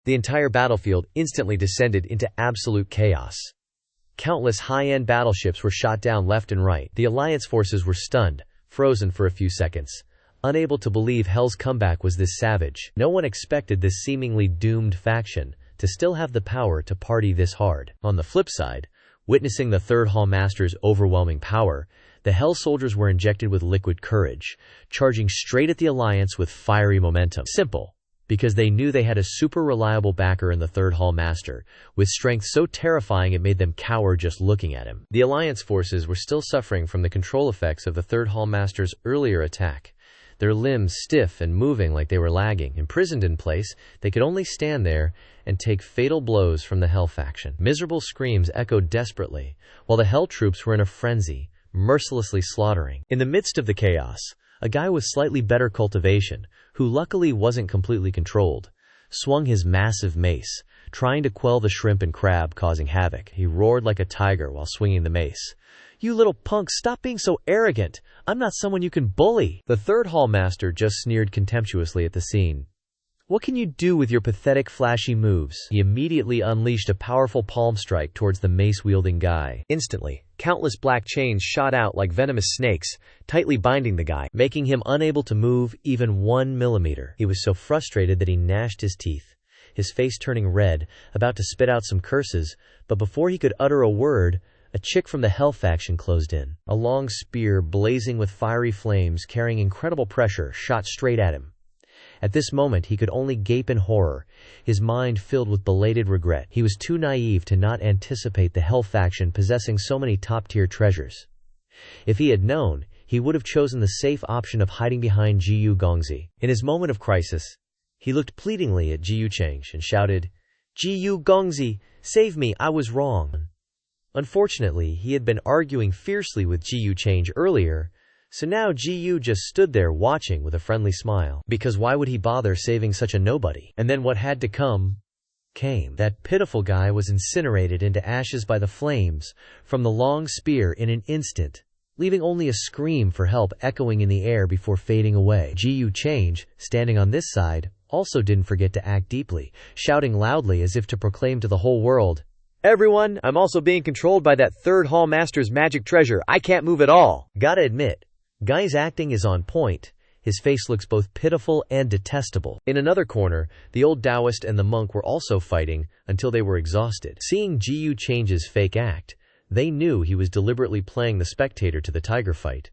the entire battlefield instantly descended into absolute chaos. Countless high-end battleships were shot down left and right. The Alliance forces were stunned, frozen for a few seconds, unable to believe Hell's comeback was this savage. No one expected this seemingly doomed faction to still have the power to party this hard. On the flip side, witnessing the Third Hall Master's overwhelming power, the Hell soldiers were injected with liquid courage, charging straight at the Alliance with fiery momentum. Simple, because they knew they had a super reliable backer in the Third Hall Master, with strength so terrifying it made them cower just looking at him. The Alliance forces were still suffering from the control effects of the Third Hall Master's earlier attack. Their limbs stiff and moving like they were lagging. Imprisoned in place, they could only stand there and take fatal blows from the Hell faction. Miserable screams echoed desperately, while the Hell troops were in a frenzy, mercilessly slaughtering. In the midst of the chaos, a guy with slightly better cultivation, who luckily wasn't completely controlled, swung his massive mace, trying to quell the shrimp and crab causing havoc. He roared like a tiger while swinging the mace. "You little punks, stop being so arrogant! I'm not someone you can bully!" The Third Hall Master just sneered contemptuously at the scene. "What can you do with your pathetic flashy moves?" He immediately unleashed a powerful palm strike towards the mace-wielding guy. Instantly, countless black chains shot out like venomous snakes, tightly binding the guy, making him unable to move even 1 millimeter. He was so frustrated that he gnashed his teeth, his face turning red, about to spit out some curses, but before he could utter a word, a chick from the Hell faction closed in. A long spear blazing with fiery flames carrying incredible pressure shot straight at him. At this moment he could only gape in horror, his mind filled with belated regret. He was too naive to not anticipate the Hell faction possessing so many top-tier treasures. If he had known, he would have chosen the safe option of hiding behind Great Yu Changge. In his moment of crisis, he looked pleadingly at Great Yu Changge and shouted, "Great Yu Changge, save me, I was wrong." Unfortunately, he had been arguing fiercely with Great Yu Changge earlier, so now Great Yu just stood there watching with a friendly smile. Because why would he bother saving such a nobody? And then what had to come, came. That pitiful guy was incinerated into ashes by the flames from the long spear in an instant, leaving only a scream for help echoing in the air before fading away. Great Yu Changge, standing on this side, also didn't forget to act deeply, shouting loudly as if to proclaim to the whole world, "Everyone, I'm also being controlled by that Third Hall Master's magic treasure. I can't move at all." Gotta admit, Guy's acting is on point. His face looks both pitiful and detestable. In another corner, the old Taoist and the monk were also fighting until they were exhausted. Seeing Great Yu Change's fake act, they knew he was deliberately playing the spectator to the tiger fight.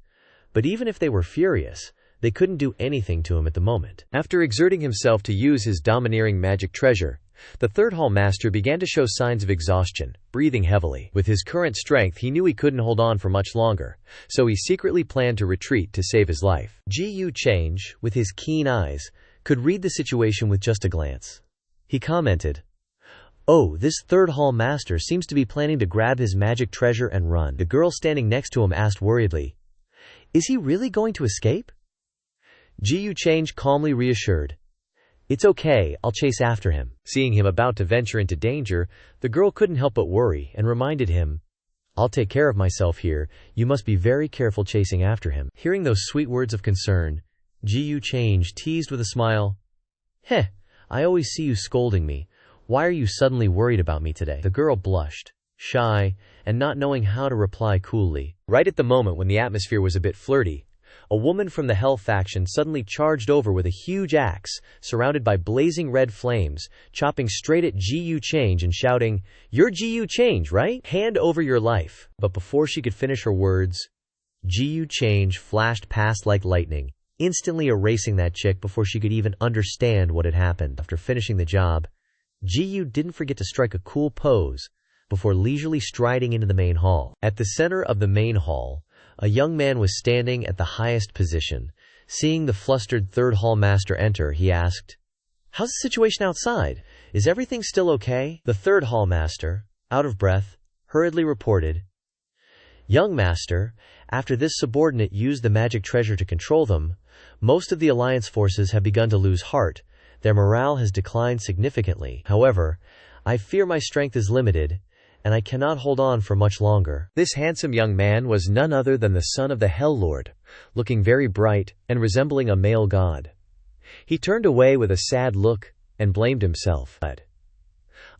But even if they were furious, they couldn't do anything to him at the moment. After exerting himself to use his domineering magic treasure, the Third Hall Master began to show signs of exhaustion, breathing heavily. With his current strength, he knew he couldn't hold on for much longer, so he secretly planned to retreat to save his life. Great Yu Changge, with his keen eyes, could read the situation with just a glance. He commented, "Oh, this Third Hall Master seems to be planning to grab his magic treasure and run." The girl standing next to him asked worriedly, "Is he really going to escape?" Great Yu Changge calmly reassured, "It's okay, I'll chase after him." Seeing him about to venture into danger, the girl couldn't help but worry and reminded him, "I'll take care of myself here, you must be very careful chasing after him." Hearing those sweet words of concern, Great Yu Changge teased with a smile, "Heh, I always see you scolding me. Why are you suddenly worried about me today?" The girl blushed, shy, and not knowing how to reply coolly. Right at the moment when the atmosphere was a bit flirty, a woman from the Hell faction suddenly charged over with a huge axe, surrounded by blazing red flames, chopping straight at Great Yu Changge and shouting, "You're Great Yu Changge, right? Hand over your life." But before she could finish her words, Great Yu Changge flashed past like lightning, instantly erasing that chick before she could even understand what had happened. After finishing the job, Great Yu didn't forget to strike a cool pose before leisurely striding into the main hall. At the center of the main hall, a young man was standing at the highest position. Seeing the flustered Third Hall Master enter, he asked, "How's the situation outside? Is everything still okay?" The Third Hall Master, out of breath, hurriedly reported, "Young Master, after this subordinate used the magic treasure to control them, most of the Alliance forces have begun to lose heart. Their morale has declined significantly. However, I fear my strength is limited, and I cannot hold on for much longer." This handsome young man was none other than the son of the Hell Lord, looking very bright and resembling a male god. He turned away with a sad look, and blamed himself.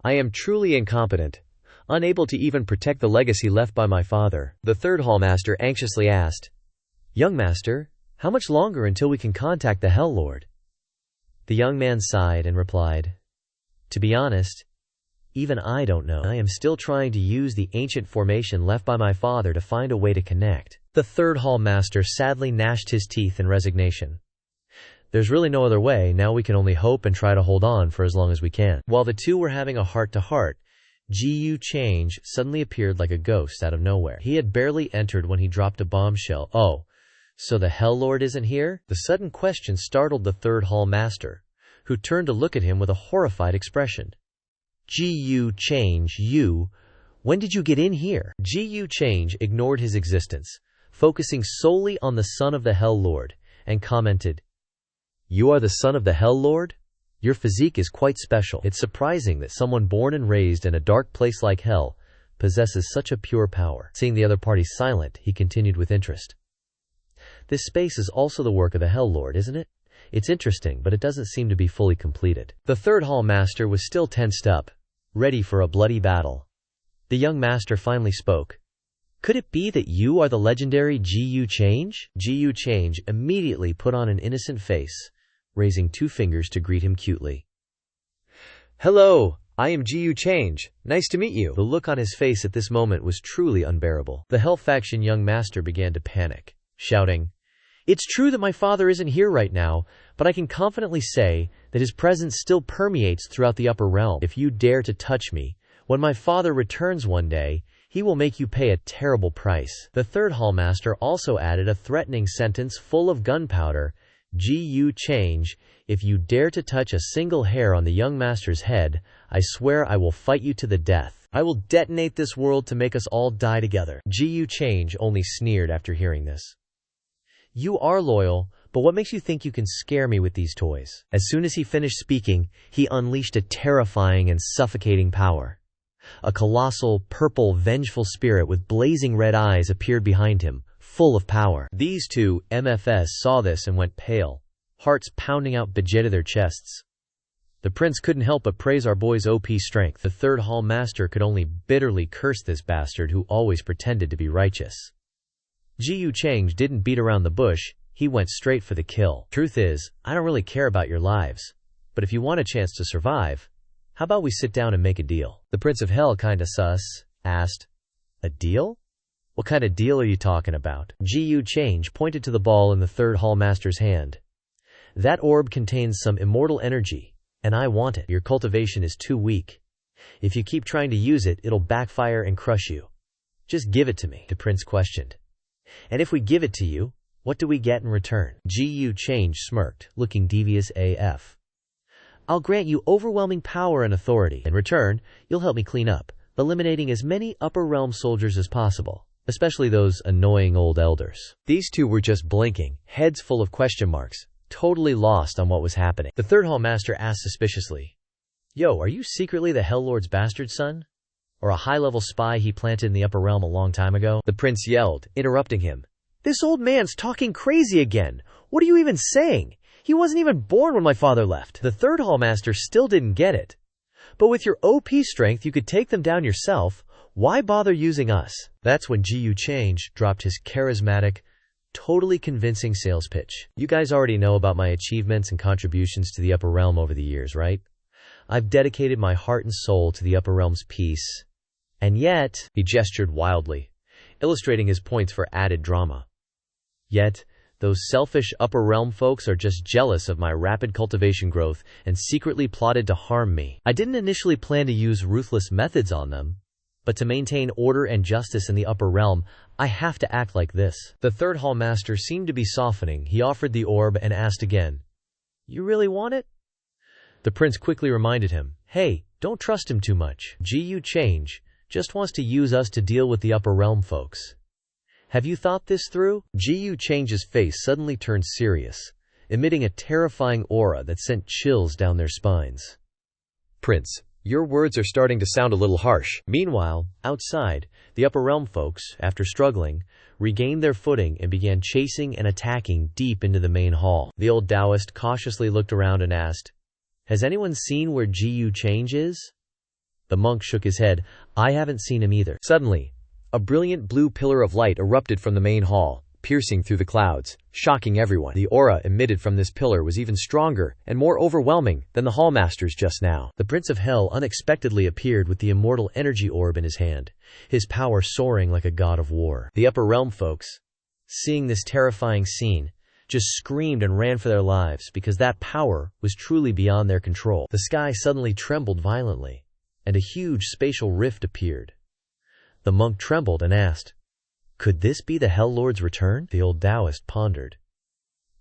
I am truly incompetent, unable to even protect the legacy left by my father. The third Hall Master anxiously asked, Young Master, how much longer until we can contact the Hell Lord? The young man sighed and replied, To be honest, even I don't know. I am still trying to use the ancient formation left by my father to find a way to connect. The third Hall Master sadly gnashed his teeth in resignation. There's really no other way, now we can only hope and try to hold on for as long as we can. While the two were having a heart-to-heart, Gu Changge suddenly appeared like a ghost out of nowhere. He had barely entered when he dropped a bombshell. Oh, so the Hell Lord isn't here? The sudden question startled the third Hall Master, who turned to look at him with a horrified expression. Gu Changge, when did you get in here? Gu Changge ignored his existence, focusing solely on the son of the Hell Lord, and commented, You are the son of the Hell Lord? Your physique is quite special. It's surprising that someone born and raised in a dark place like hell possesses such a pure power. Seeing the other party silent, he continued with interest. This space is also the work of the Hell Lord, isn't it? It's interesting, but it doesn't seem to be fully completed. The third Hall Master was still tensed up, ready for a bloody battle. The young master finally spoke. Could it be that you are the legendary Gu Changge? Gu Changge immediately put on an innocent face, raising 2 fingers to greet him cutely. Hello, I am Gu Changge. Nice to meet you. The look on his face at this moment was truly unbearable. The Hell Faction young master began to panic, shouting, It's true that my father isn't here right now, but I can confidently say that his presence still permeates throughout the upper realm. If you dare to touch me, when my father returns one day, he will make you pay a terrible price. The third Hall Master also added a threatening sentence full of gunpowder. Gu Changge, if you dare to touch a single hair on the young master's head, I swear I will fight you to the death. I will detonate this world to make us all die together. Gu Changge only sneered after hearing this. You are loyal, but what makes you think you can scare me with these toys? As soon as he finished speaking, he unleashed a terrifying and suffocating power. A colossal, purple, vengeful spirit with blazing red eyes appeared behind him, full of power. These two MFS saw this and went pale, hearts pounding out bejeted their chests. The prince couldn't help but praise our boy's OP strength. The third Hall Master could only bitterly curse this bastard who always pretended to be righteous. Gu Changge didn't beat around the bush, he went straight for the kill. Truth is, I don't really care about your lives, but if you want a chance to survive, how about we sit down and make a deal? The Prince of Hell kinda sus, asked, A deal? What kind of deal are you talking about? Gu Changge pointed to the ball in the third Hall Master's hand. That orb contains some immortal energy, and I want it. Your cultivation is too weak. If you keep trying to use it, it'll backfire and crush you. Just give it to me, the prince questioned. And if we give it to you, what do we get in return? Gu Changge smirked, looking devious AF. I'll grant you overwhelming power and authority. In return, you'll help me clean up, eliminating as many upper realm soldiers as possible, especially those annoying old elders. These two were just blinking, heads full of question marks, totally lost on what was happening. The third Hall Master asked suspiciously, Yo, are you secretly the Hell Lord's bastard son? Or a high-level spy he planted in the upper realm a long time ago? The prince yelled, interrupting him. This old man's talking crazy again. What are you even saying? He wasn't even born when my father left. The third Hall Master still didn't get it. But with your OP strength, you could take them down yourself. Why bother using us? That's when Gu Changge dropped his charismatic, totally convincing sales pitch. You guys already know about my achievements and contributions to the upper realm over the years, right? I've dedicated my heart and soul to the upper realm's peace. And yet, he gestured wildly, illustrating his points for added drama. Yet, those selfish upper realm folks are just jealous of my rapid cultivation growth and secretly plotted to harm me. I didn't initially plan to use ruthless methods on them, but to maintain order and justice in the upper realm, I have to act like this. The third Hall Master seemed to be softening. He offered the orb and asked again, You really want it? The prince quickly reminded him, Hey, don't trust him too much. Gu Changge just wants to use us to deal with the upper realm folks. Have you thought this through? Gu Change's face suddenly turned serious, emitting a terrifying aura that sent chills down their spines. Prince, your words are starting to sound a little harsh. Meanwhile, outside, the upper realm folks, after struggling, regained their footing and began chasing and attacking deep into the main hall. The old Taoist cautiously looked around and asked, Has anyone seen where Gu Changge is? The monk shook his head. I haven't seen him either. Suddenly, a brilliant blue pillar of light erupted from the main hall, piercing through the clouds, shocking everyone. The aura emitted from this pillar was even stronger and more overwhelming than the hallmaster's just now. The Prince of Hell unexpectedly appeared with the immortal energy orb in his hand, his power soaring like a god of war. The upper realm folks, seeing this terrifying scene, just screamed and ran for their lives because that power was truly beyond their control. The sky suddenly trembled violently, and a huge spatial rift appeared. The monk trembled and asked, could this be the Hell Lord's return? The old Taoist pondered.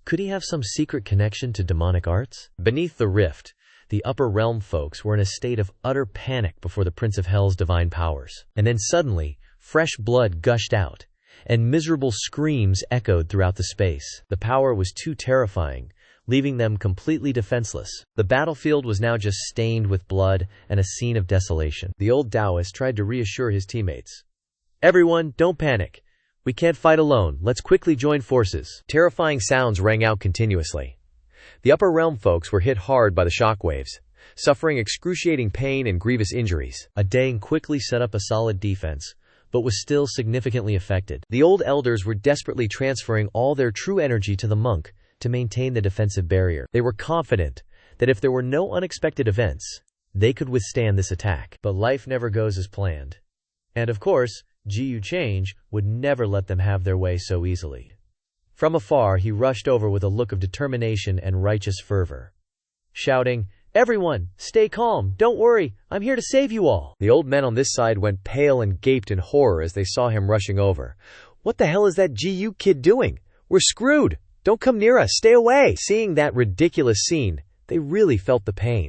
Could he have some secret connection to demonic arts? Beneath the rift, the upper realm folks were in a state of utter panic before the Prince of Hell's divine powers. And then suddenly, fresh blood gushed out, and miserable screams echoed throughout the space. The power was too terrifying, leaving them completely defenseless. The battlefield was now just stained with blood and a scene of desolation. The old Taoist tried to reassure his teammates. Everyone, don't panic. We can't fight alone. Let's quickly join forces. Terrifying sounds rang out continuously. The upper realm folks were hit hard by the shockwaves, suffering excruciating pain and grievous injuries. Adang quickly set up a solid defense, but was still significantly affected. The old elders were desperately transferring all their true energy to the monk to maintain the defensive barrier. They were confident that if there were no unexpected events, they could withstand this attack. But life never goes as planned. And of course, Gu Changge would never let them have their way so easily. From afar, he rushed over with a look of determination and righteous fervor, shouting, everyone, stay calm, don't worry, I'm here to save you all. The old men on this side went pale and gaped in horror as they saw him rushing over. What the hell is that Gu kid doing? We're screwed! Don't come near us, stay away! Seeing that ridiculous scene, they really felt the pain.